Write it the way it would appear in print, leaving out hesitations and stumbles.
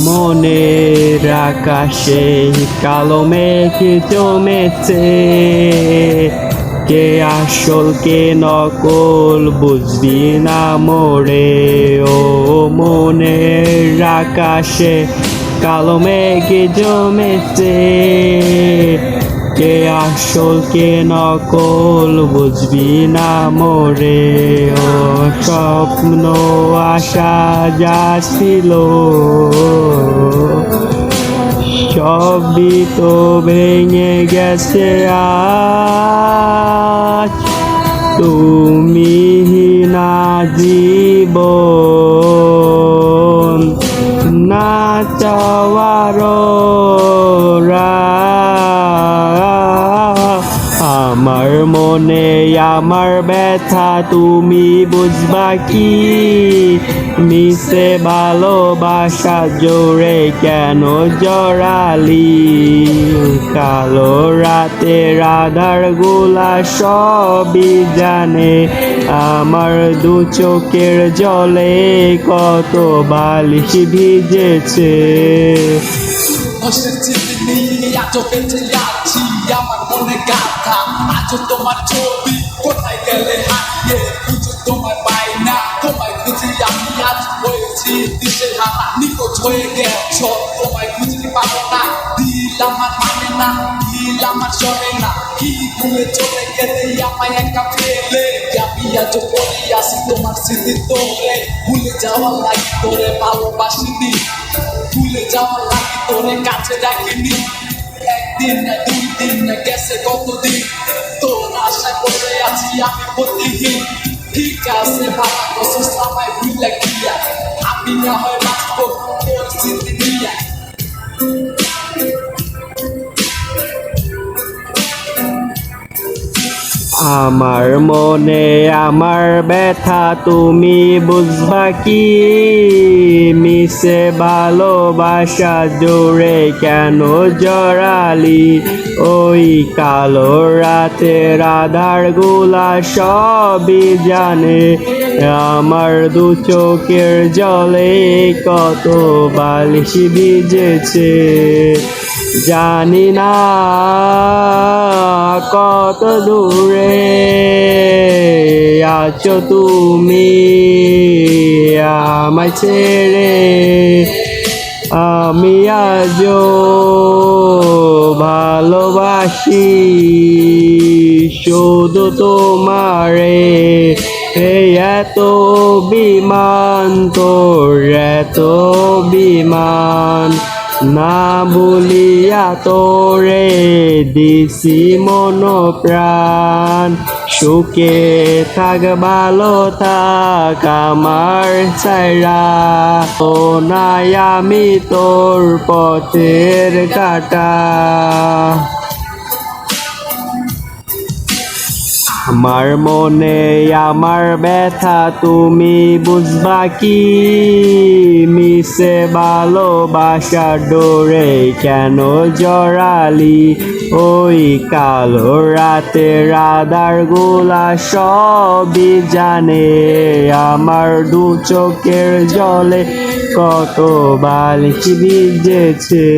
মনের আকাশে কালো মেঘ জমেছে, কে আসল কে নকল বুঝবি না মোরে। ও মনের আকাশে কালো মেঘ জমেছে, কে আসল কে নকল বুঝবি না মোরে। ও স্বপ্ন আশা যা ছিল সবই তো ভেঙে গেছে আজ, তুমি না জীবন না চাওয়ার আমার মনে আমার ব্যথা তুমি বুঝবা কি? মিশে ভালোবাসা জোরে কেন জড়ালি? কালো রাতের আধার গুলা সবই জানে, আমার দু চোখের জলে কত বালিশ ভিজেছে। আমার মনে গাথা আজও তোমার ছবি, কোথায় গেলে হারিয়ে খুঁজে তোমায় পাই না। তোমায় খুঁজি আমি আজ হয়েছি দিশে হারা, নিখোঁজ হয়ে গেছ তোমায় খুঁজতে পাবো না। দিল আমার মানে না, দিল আমার সরে না, কি ভুলে চলে গেলে আমায় একা ফেলে। আমি আজও পড়ে আসি তোমার স্মৃতি তোরে, ভুলে যাওয়ার লাগে তোরে ভালোবাসিনি, ভুলে যাওয়ার লাগে তোরে কাছে রাখিনি। একদিন না দুই দিন না গেছে কতদিন, তোর আশায় বসে আছি আমি প্রতিদিন। ঠিক আছে ভালো বসে আমায় ভুলে গিয়া, আমি না হয় বাঁচবো পরিস্থিতি নিয়া। আমার মনে আমার ব্যথা তুমি বুঝবা কি? মিশে ভালোবাসা জোরে কেন জড়ালি? ওই কালো রাতের আধার গুলা সবই জানে, আমার দু চোখের জলে কত বালিশ ভিজেছে। জানি না কত দূরে আছো তুমি আমায় ছেড়ে, আমি আজও ভালোবাসি শুধু তোমারে। এই এত বিমান তোর এত বিমান, না বলিয়া তোরে দিছি মন প্রাণ। সুখে থাক ভালো থাক আমার ছাইরা, ও নাই আমি তোর পথের কাটা। আমার মনে আমার ব্যথা তুমি বুঝবা কি? মিশে ভালোবাসা ডোরে কেন জড়ালি? ওই কালো রাতের আধার গুলা সবই জানে, আমার দু চোখের জলে কত বালিশ ভিজেছে।